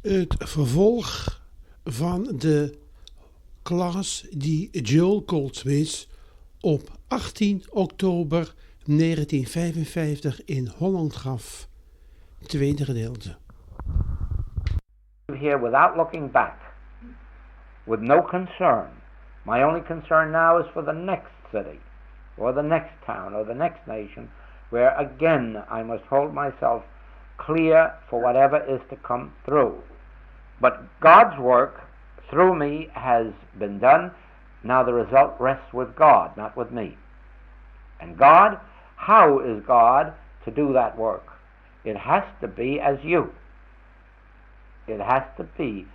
Het vervolg van de klas die Joel Goldsmith op 18 oktober 1955 in Holland gaf. Tweede gedeelte. Here without looking back, with no concern. My only concern now is for the next city, or the next town, or the next nation, where again I must hold myself clear for whatever is to come through. But God's work through me has been done. Now the result rests with God, not with me. And God, how is God to do that work? It has to be as you. It has to be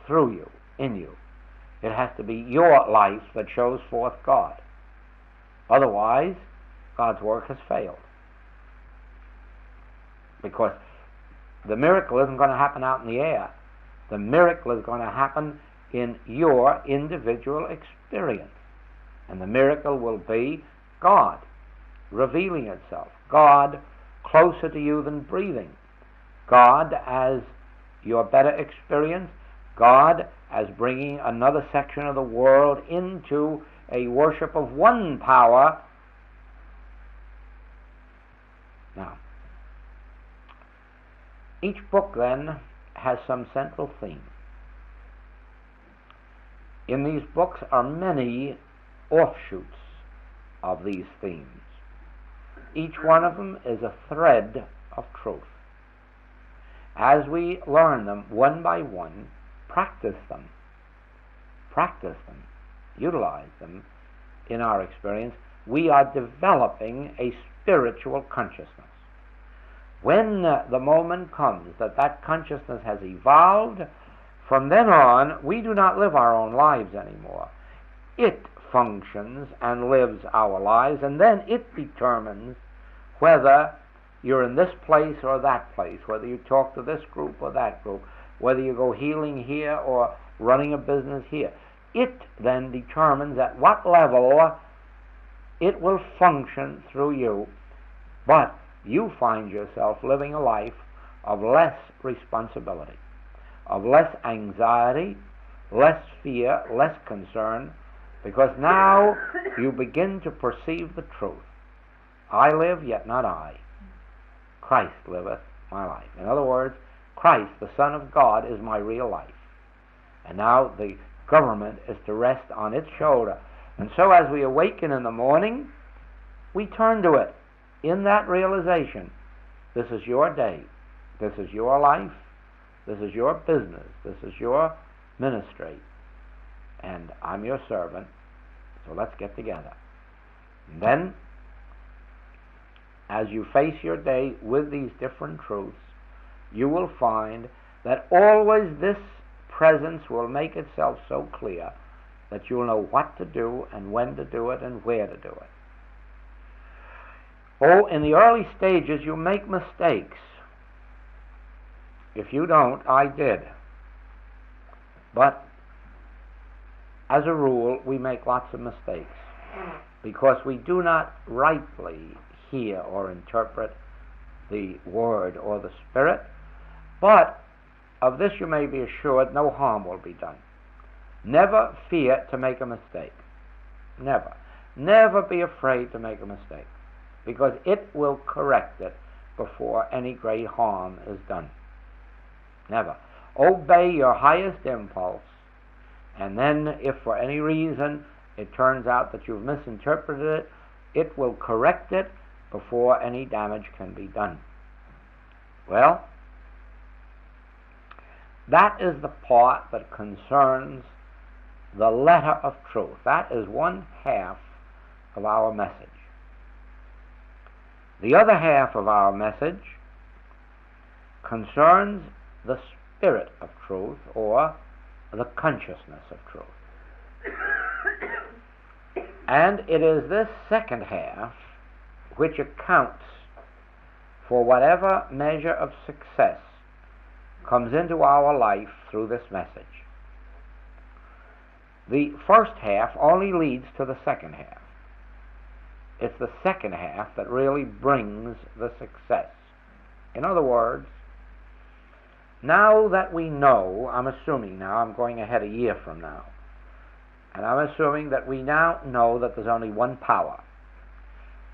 through you, in you. It has to be your life that shows forth God. Otherwise, God's work has failed. Because the miracle isn't going to happen out in the air. The miracle is going to happen in your individual experience. And the miracle will be God revealing itself. God closer to you than breathing. God as your better experience. God as bringing another section of the world into a worship of one power. Now, each book then has some central theme. In these books are many offshoots of these themes. Each one of them is a thread of truth. As we learn them one by one, practice them, utilize them in our experience, we are developing a spiritual consciousness. When the moment comes that that consciousness has evolved, from then on, we do not live our own lives anymore. It functions and lives our lives, and then it determines whether you're in this place or that place, whether you talk to this group or that group, whether you go healing here or running a business here. It then determines at what level it will function through you, but you find yourself living a life of less responsibility, of less anxiety, less fear, less concern, because now you begin to perceive the truth. I live, yet not I. Christ liveth my life. In other words, Christ, the Son of God, is my real life. And now the government is to rest on its shoulder. And so as we awaken in the morning, we turn to it in that realization. This is your day. This is your life. This is your business. This is your ministry. And I'm your servant. So let's get together. And then, as you face your day with these different truths, you will find that always this presence will make itself so clear that you'll know what to do and when to do it and where to do it. Oh, in the early stages you make mistakes. If you don't, I did. But as a rule, we make lots of mistakes because we do not rightly hear or interpret the Word or the Spirit. But of this you may be assured, no harm will be done. Never fear to make a mistake. Never. Never be afraid to make a mistake, because it will correct it before any great harm is done. Never. Obey your highest impulse, and then if for any reason it turns out that you've misinterpreted it, it will correct it before any damage can be done. Well, that is the part that concerns the letter of truth. That is one half of our message. The other half of our message concerns the spirit of truth, or the consciousness of truth. And it is this second half which accounts for whatever measure of success comes into our life through this message. The first half only leads to the second half. It's the second half that really brings the success. In other words, Now that we know, I'm assuming now, I'm going ahead a year from now, and I'm assuming that we now know that there's only one power,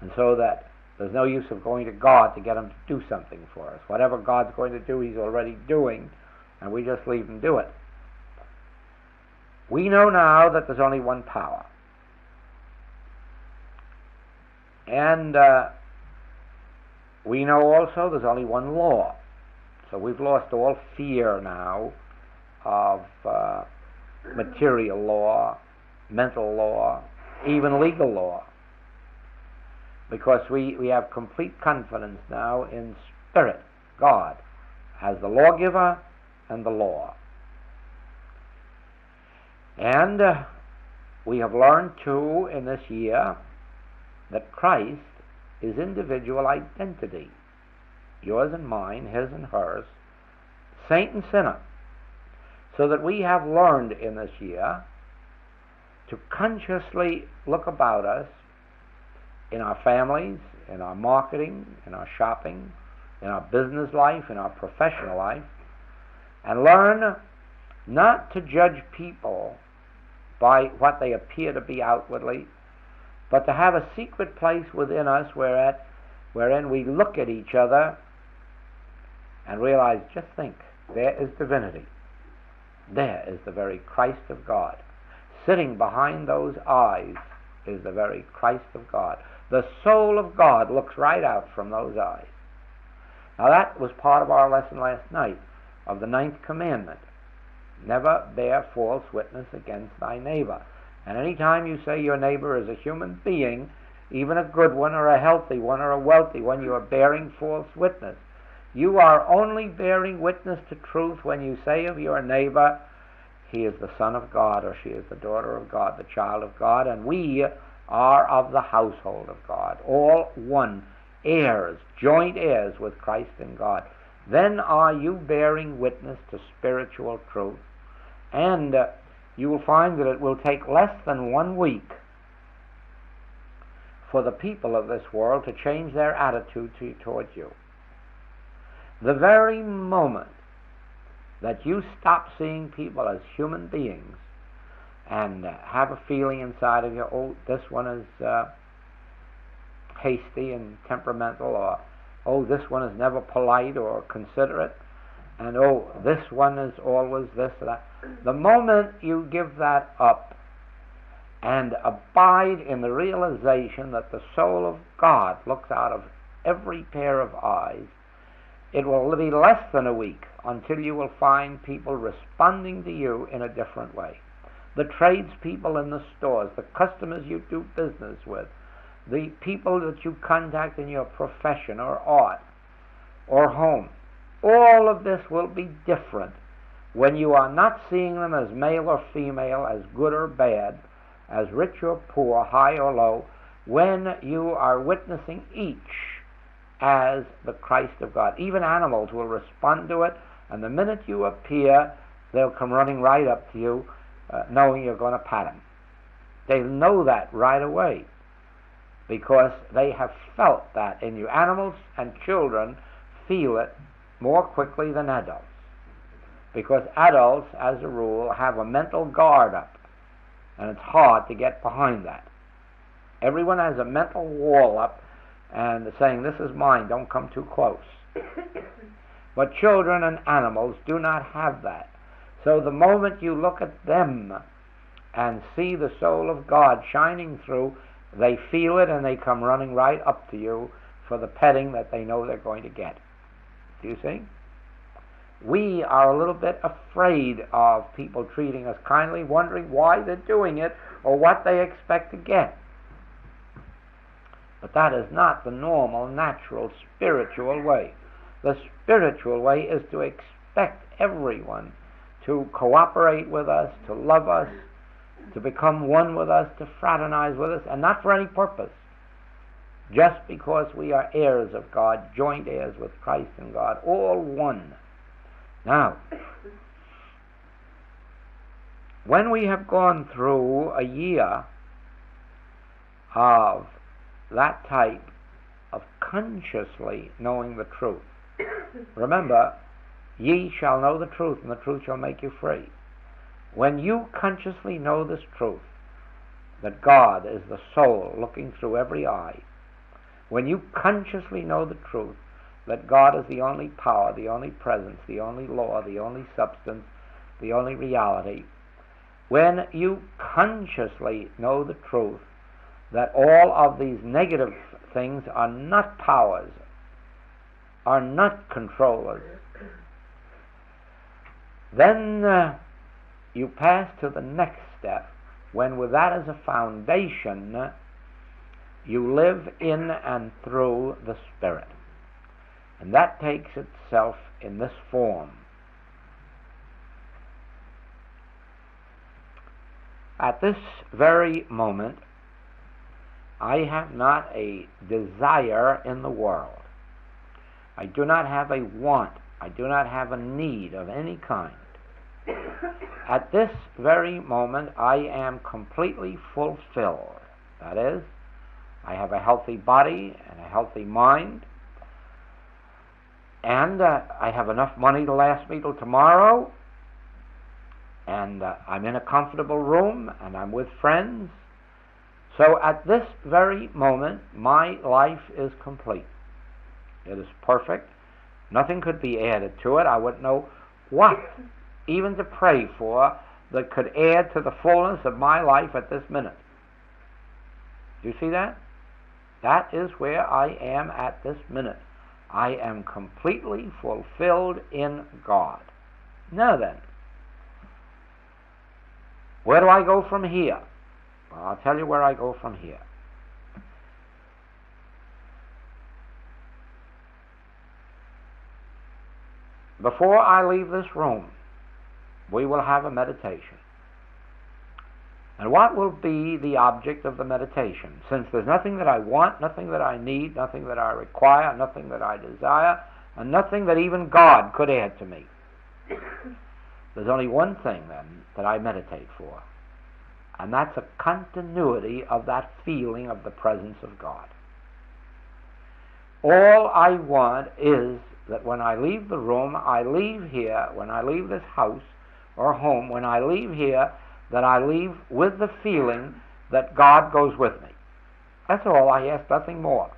and so that there's no use of going to God to get him to do something for us. Whatever God's going to do, he's already doing, and we just leave him do it. We know now that there's only one power. And we know also there's only one law. So we've lost all fear now of material law, mental law, even legal law, because we have complete confidence now in Spirit, God, as the lawgiver and the law. And we have learned too in this year that Christ is individual identity, yours and mine, his and hers, saint and sinner, so that we have learned in this year to consciously look about us in our families, in our marketing, in our shopping, in our business life, in our professional life, and learn not to judge people by what they appear to be outwardly, but to have a secret place within us wherein we look at each other and realize, just think, there is divinity. There is the very Christ of God. Sitting behind those eyes is the very Christ of God. The soul of God looks right out from those eyes. Now that was part of our lesson last night of the 9th commandment. Never bear false witness against thy neighbor. And any time you say your neighbor is a human being, even a good one or a healthy one or a wealthy one, you are bearing false witness. You are only bearing witness to truth when you say of your neighbor, he is the son of God, or she is the daughter of God, the child of God, and we are of the household of God, all one, heirs, joint heirs with Christ in God. Then are you bearing witness to spiritual truth. And you will find that it will take less than 1 week for the people of this world to change their attitude towards you. The very moment that you stop seeing people as human beings and have a feeling inside of you, oh, this one is hasty and temperamental, or oh, this one is never polite or considerate, and oh, this one is always this or that. The moment you give that up and abide in the realization that the soul of God looks out of every pair of eyes, it will be less than a week until you will find people responding to you in a different way. The tradespeople in the stores, the customers you do business with, the people that you contact in your profession or art or home, all of this will be different when you are not seeing them as male or female, as good or bad, as rich or poor, high or low, when you are witnessing each as the Christ of God. Even animals will respond to it, and the minute you appear, they'll come running right up to you, knowing you're going to pat them. They know that right away, because they have felt that in you. Animals and children feel it more quickly than adults, because adults, as a rule, have a mental guard up, and it's hard to get behind that. Everyone has a mental wall up and saying, this is mine, don't come too close. But children and animals do not have that. So the moment you look at them and see the soul of God shining through, they feel it and they come running right up to you for the petting that they know they're going to get. Do you see? We are a little bit afraid of people treating us kindly, wondering why they're doing it or what they expect to get. But that is not the normal, natural, spiritual way. The spiritual way is to expect everyone to cooperate with us, to love us, to become one with us, to fraternize with us, and not for any purpose, just because we are heirs of God, joint heirs with Christ and God, all one. Now, when we have gone through a year of that type of consciously knowing the truth, remember, Ye shall know the truth, and the truth shall make you free. When you consciously know this truth, that God is the soul looking through every eye, when you consciously know the truth that God is the only power, the only presence, the only law, the only substance, the only reality, when you consciously know the truth that all of these negative things are not powers, are not controllers, then you pass to the next step, when with that as a foundation, you live in and through the Spirit. And that takes itself in this form. At this very moment, I have not a desire in the world. I do not have a want. I do not have a need of any kind. At this very moment, I am completely fulfilled. That is, I have a healthy body and a healthy mind, and I have enough money to last me till tomorrow, and I'm in a comfortable room, and I'm with friends. So at this very moment, my life is complete. It is perfect. Nothing could be added to it. I wouldn't know what even to pray for that could add to the fullness of my life at this minute. Do you see that? That is where I am at this minute. I am completely fulfilled in God. Now then, where do I go from here? Well, I'll tell you where I go from here. Before I leave this room, we will have a meditation. And what will be the object of the meditation? Since there's nothing that I want, nothing that I need, nothing that I require, nothing that I desire, and nothing that even God could add to me, there's only one thing then that I meditate for, and that's a continuity of that feeling of the presence of God. All I want is that when I leave the room, I leave here, when I leave this house or home, when I leave here, that I leave with the feeling that God goes with me. That's all. I ask, nothing more.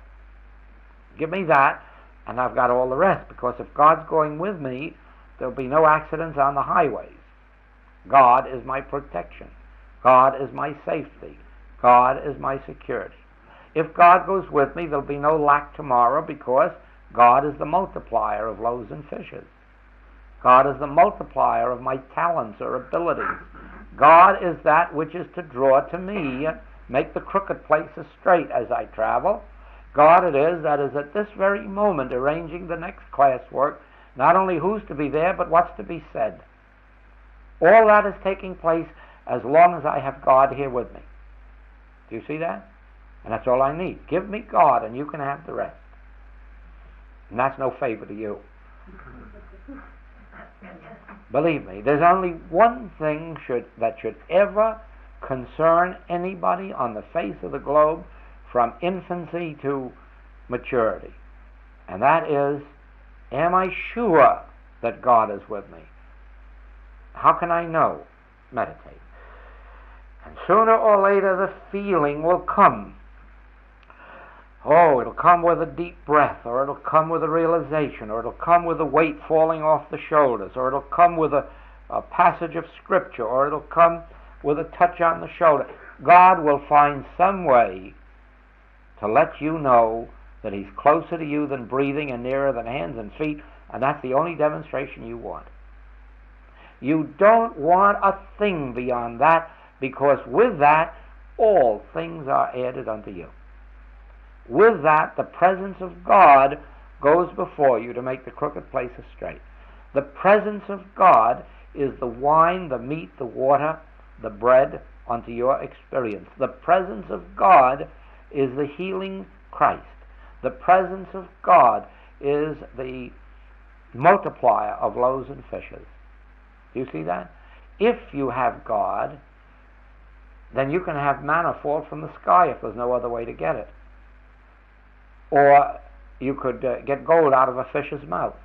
Give me that, and I've got all the rest, because if God's going with me, there'll be no accidents on the highways. God is my protection. God is my safety. God is my security. If God goes with me, there'll be no lack tomorrow, because God is the multiplier of loaves and fishes. God is the multiplier of my talents or abilities. God is that which is to draw to me, make the crooked places straight as I travel. God it is that is at this very moment arranging the next classwork, not only who's to be there, but what's to be said. All that is taking place as long as I have God here with me. Do you see that? And that's all I need. Give me God, and you can have the rest. And that's no favor to you. Believe me, there's only one thing that should ever concern anybody on the face of the globe from infancy to maturity. And that is, am I sure that God is with me? How can I know? Meditate. And sooner or later the feeling will come. Oh, it'll come with a deep breath, or it'll come with a realization, or it'll come with a weight falling off the shoulders, or it'll come with a passage of Scripture, or it'll come with a touch on the shoulder. God will find some way to let you know that He's closer to you than breathing and nearer than hands and feet, and that's the only demonstration you want. You don't want a thing beyond that, because with that, all things are added unto you. With that, the presence of God goes before you to make the crooked places straight. The presence of God is the wine, the meat, the water, the bread unto your experience. The presence of God is the healing Christ. The presence of God is the multiplier of loaves and fishes. Do you see that? If you have God, then you can have manna fall from the sky if there's no other way to get it. Or you could get gold out of a fish's mouth.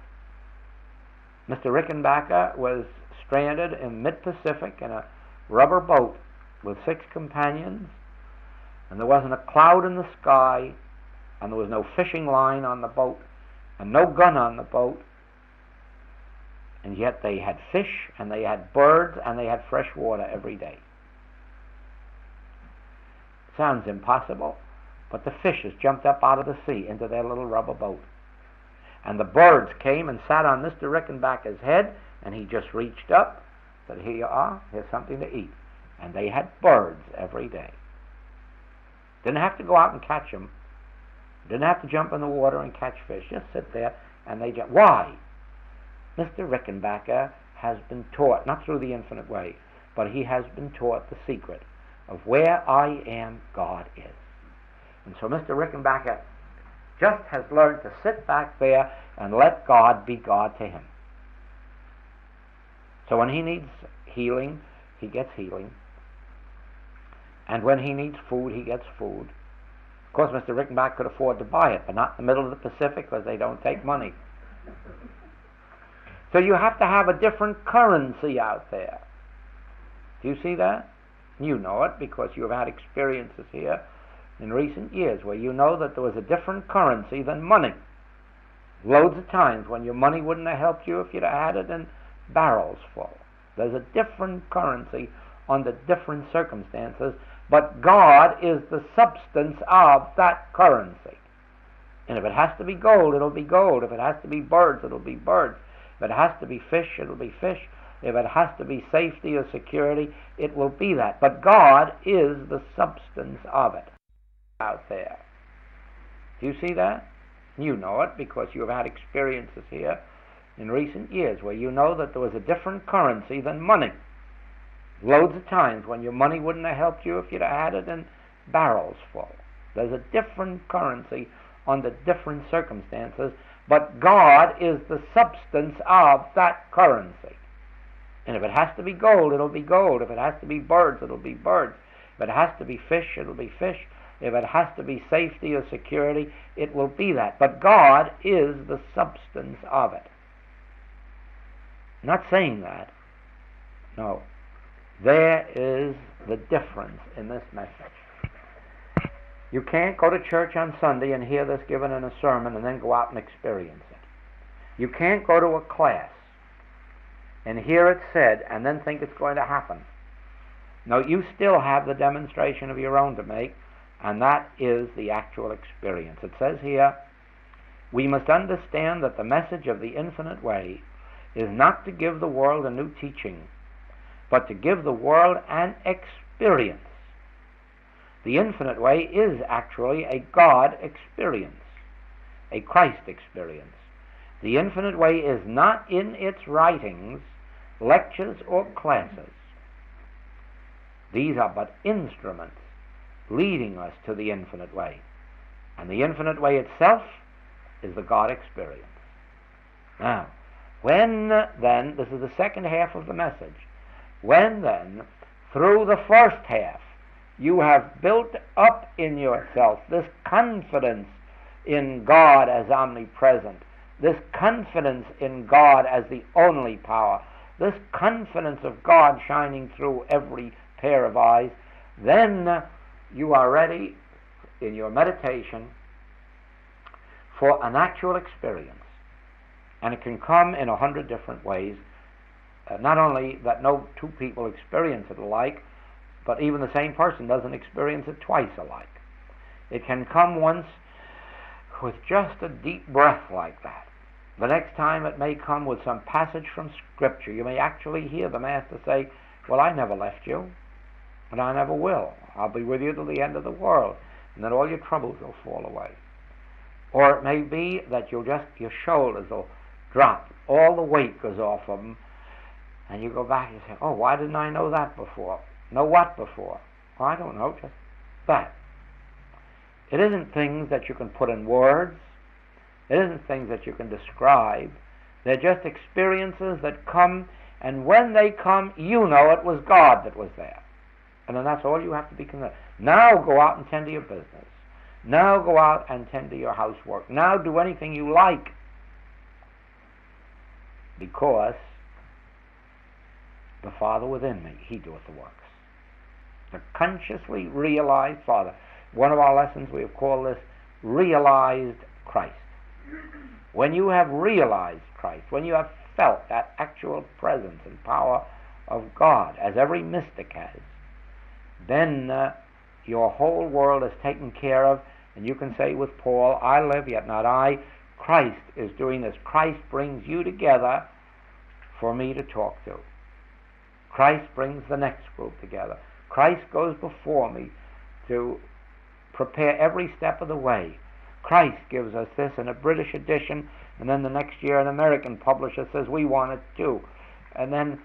Mr. Rickenbacker was stranded in mid-Pacific in a rubber boat with 6 companions, and there wasn't a cloud in the sky, and there was no fishing line on the boat, and no gun on the boat, and yet they had fish, and they had birds, and they had fresh water every day. Sounds impossible, but the fishes jumped up out of the sea into their little rubber boat. And the birds came and sat on Mr. Rickenbacker's head, and he just reached up, said, "Here you are, here's something to eat." And they had birds every day. Didn't have to go out and catch them. Didn't have to jump in the water and catch fish. Just sit there, and they just... Why? Mr. Rickenbacker has been taught, not through the infinite way, but he has been taught the secret of where I am, God is. And so Mr. Rickenbacker just has learned to sit back there and let God be God to him. So when he needs healing, he gets healing. And when he needs food, he gets food. Of course, Mr. Rickenbacker could afford to buy it, but not in the middle of the Pacific because they don't take money. So you have to have a different currency out there. Do you see that? You know it because you have had experiences here in recent years where you know that there was a different currency than money. Loads of times when your money wouldn't have helped you if you'd have had it in barrels full. There's a different currency under different circumstances, but God is the substance of that currency. And if it has to be gold, it'll be gold. If it has to be birds, it'll be birds. If it has to be fish, it'll be fish. If it has to be safety or security, it will be that. But God is the substance of it out there. Do you see that? You know it because you have had experiences here in recent years where you know that there was a different currency than money. Loads of times when your money wouldn't have helped you if you'd have had it in barrels full. There's a different currency under different circumstances, but God is the substance of that currency. And if it has to be gold, it'll be gold. If it has to be birds, it'll be birds. If it has to be fish, it'll be fish. If it has to be safety or security, it will be that. But God is the substance of it. I'm not saying that. No. There is the difference in this message. You can't go to church on Sunday and hear this given in a sermon and then go out and experience it. You can't go to a class and hear it said and then think it's going to happen. No, you still have the demonstration of your own to make, and that is the actual experience. It says here, we must understand that the message of the infinite way is not to give the world a new teaching, but to give the world an experience. The infinite way is actually a God experience, a Christ experience. The infinite way is not in its writings, lectures, or classes. These are but instruments leading us to the infinite way. And the infinite way itself is the God experience. Now, when then, this is the second half of the message, when then, through the first half, you have built up in yourself this confidence in God as omnipresent, this confidence in God as the only power, this confidence of God shining through every pair of eyes, then you are ready in your meditation for an actual experience. And it can come in 100 different ways. Not only that no two people experience it alike, but even the same person doesn't experience it twice alike. It can come once with just a deep breath like that. The next time it may come with some passage from Scripture. You may actually hear the Master say, well, I never left you, and I never will. I'll be with you till the end of the world, and then all your troubles will fall away. Or it may be that your shoulders will drop, all the weight goes off of them, and you go back and say, oh, why didn't I know that before? Know what before? Well, I don't know, just that. It isn't things that you can put in words. It isn't things that you can describe. They're just experiences that come, and when they come, you know it was God that was there. And then that's all you have to be concerned. Now go out and tend to your business. Now go out and tend to your housework. Now do anything you like. because the Father within me, he doeth the works. The consciously realized Father. One of our lessons we have called this realized Christ. When you have realized Christ, when you have felt that actual presence and power of God, as every mystic has, then your whole world is taken care of, and you can say with Paul, I live, yet not I. Christ is doing this. Christ brings you together for me to talk to. Christ brings the next group together. Christ goes before me to prepare every step of the way. Christ gives us this in a British edition, and then the next year an American publisher says we want it too. And then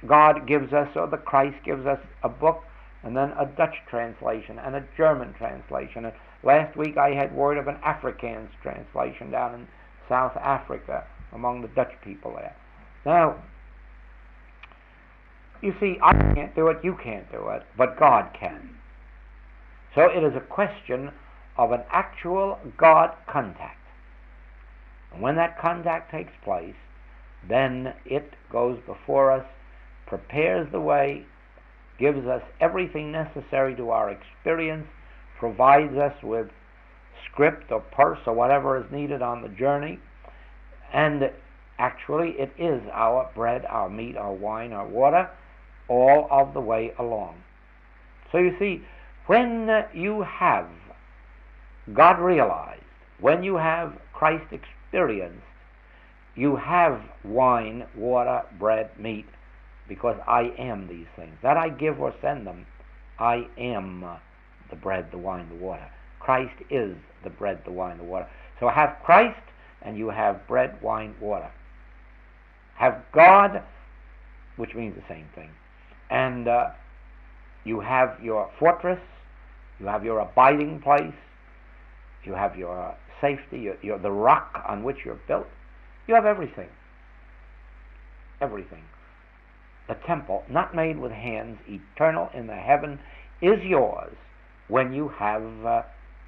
God gives us, or the Christ gives us a book, and then a Dutch translation and a German translation. And last week I had word of an Afrikaans translation down in South Africa among the Dutch people there. Now, you see, I can't do it, you can't do it, but God can. So it is a question of an actual God contact. And when that contact takes place, then it goes before us, prepares the way, gives us everything necessary to our experience, provides us with script or purse or whatever is needed on the journey, and actually it is our bread, our meat, our wine, our water, all of the way along. So you see, when you have God realized, when you have Christ experienced, you have wine, water, bread, meat, because I am these things. That I give or send them, I am the bread, the wine, the water. Christ is the bread, the wine, the water. So have Christ, and you have bread, wine, water. Have God, which means the same thing. And you have your fortress, you have your abiding place, you have your safety, the rock on which you're built. You have everything. Everything. The temple, not made with hands, eternal in the heaven, is yours when you have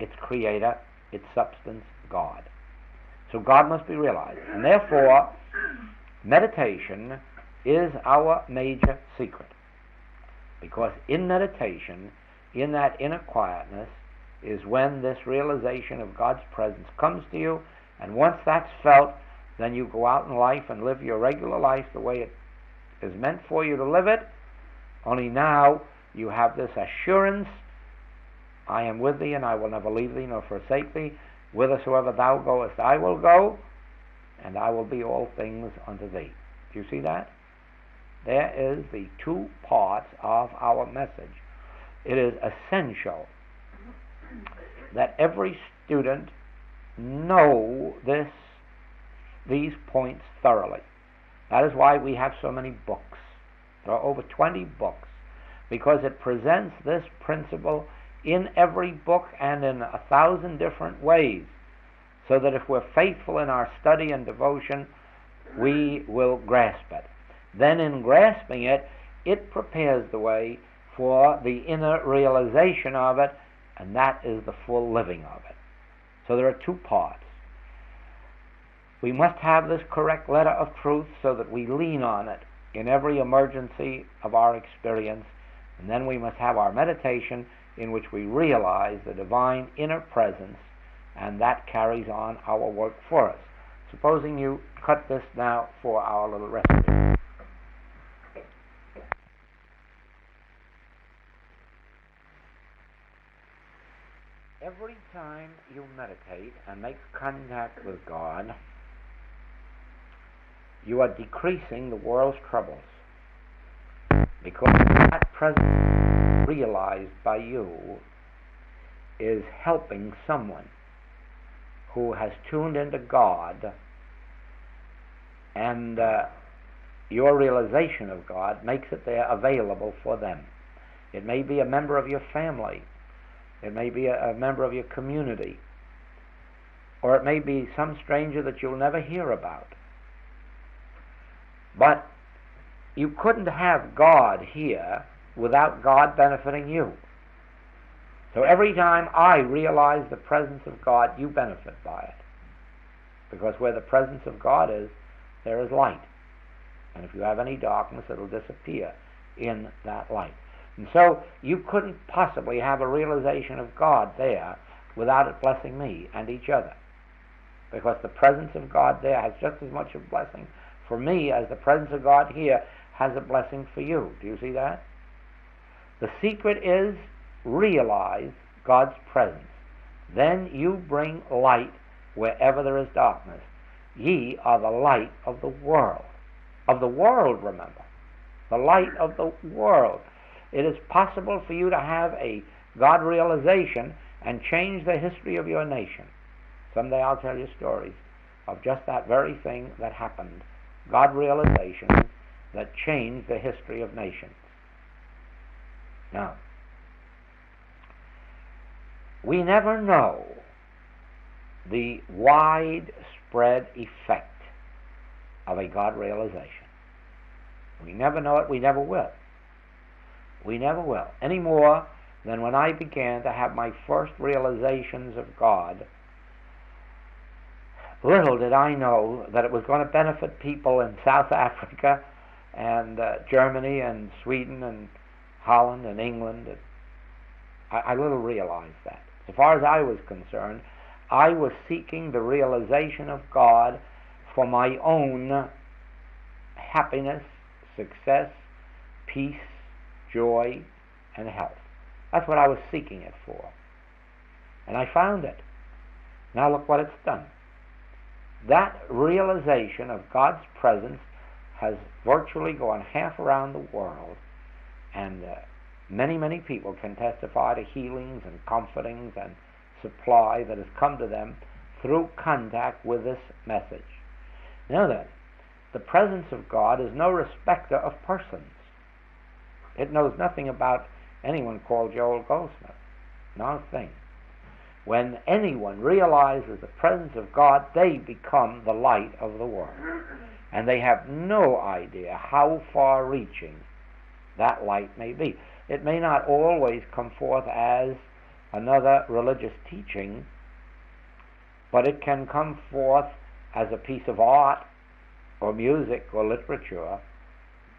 its creator, its substance, God. So God must be realized. And therefore, meditation is our major secret. Because in meditation, in that inner quietness, is when this realization of God's presence comes to you, and once that's felt, then you go out in life and live your regular life the way it is meant for you to live it, only now you have this assurance, I am with thee, and I will never leave thee nor forsake thee. Whithersoever thou goest, I will go, and I will be all things unto thee. Do you see that? There is the two parts of our message. It is essential that every student know these points thoroughly. That is why we have so many books. There are over 20 books, because it presents this principle in every book and in 1,000 different ways, so that if we're faithful in our study and devotion, we will grasp it. Then in grasping it, it prepares the way for the inner realization of it, and that is the full living of it. So there are two parts. We must have this correct letter of truth so that we lean on it in every emergency of our experience, and then we must have our meditation in which we realize the divine inner presence, and that carries on our work for us. Supposing you cut this now for our little recipe. Every time you meditate and make contact with God, you are decreasing the world's troubles, because that presence realized by you is helping someone who has tuned into God, and your realization of God makes it there available for them. It may be a member of your family, it may be a member of your community, or it may be some stranger that you'll never hear about. But you couldn't have God here without God benefiting you. So every time I realize the presence of God, you benefit by it. Because where the presence of God is, there is light. And if you have any darkness, it'll disappear in that light. And so you couldn't possibly have a realization of God there without it blessing me and each other. Because the presence of God there has just as much of blessing for me as the presence of God here has a blessing for you. Do you see that? The secret is realize God's presence. Then you bring light wherever there is darkness. Ye are the light of the world. Of the world, remember. The light of the world. It is possible for you to have a God realization and change the history of your nation. Someday I'll tell you stories of just that very thing that happened. God realization that changed the history of nations. Now, we never know the widespread effect of a God realization. We never know it, we never will. We never will. Any more than when I began to have my first realizations of God. Little did I know that it was going to benefit people in South Africa and Germany and Sweden and Holland and England. I little realized that. As far as I was concerned, I was seeking the realization of God for my own happiness, success, peace, joy, and health. That's what I was seeking it for. And I found it. Now look what it's done. That realization of God's presence has virtually gone half around the world, and many, many people can testify to healings and comfortings and supply that has come to them through contact with this message. Now then, the presence of God is no respecter of persons. It knows nothing about anyone called Joel Goldsmith. Not a thing. When anyone realizes the presence of God, they become the light of the world. And they have no idea how far-reaching that light may be. It may not always come forth as another religious teaching, but it can come forth as a piece of art or music or literature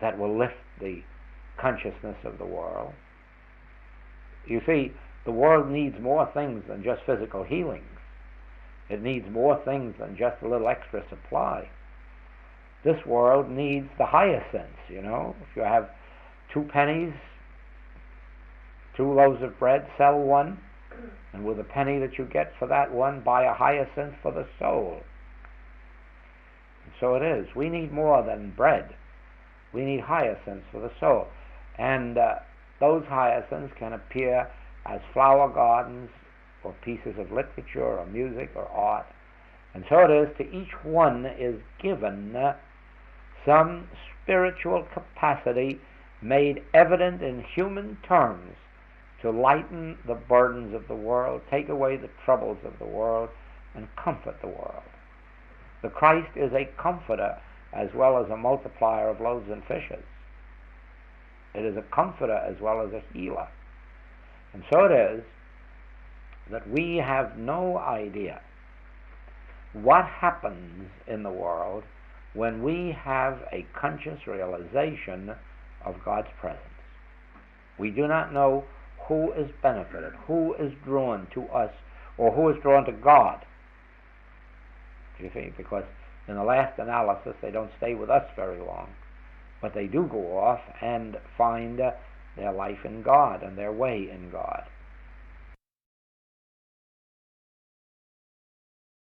that will lift the consciousness of the world. You see, the world needs more things than just physical healings. It needs more things than just a little extra supply. This world needs the hyacinths, you know. If you have 2 pennies, 2 loaves of bread, sell one, and with a penny that you get for that one, buy a hyacinth for the soul. And so it is. We need more than bread. We need hyacinths for the soul. And those hyacinths can appear as flower gardens or pieces of literature or music or art. And so it is, to each one is given some spiritual capacity made evident in human terms to lighten the burdens of the world, take away the troubles of the world, and comfort the world. The Christ is a comforter as well as a multiplier of loaves and fishes. It is a comforter as well as a healer. And so it is that we have no idea what happens in the world when we have a conscious realization of God's presence. We do not know who is benefited, who is drawn to us, or who is drawn to God. You see, because in the last analysis they don't stay with us very long, but they do go off and find their life in God and their way in God.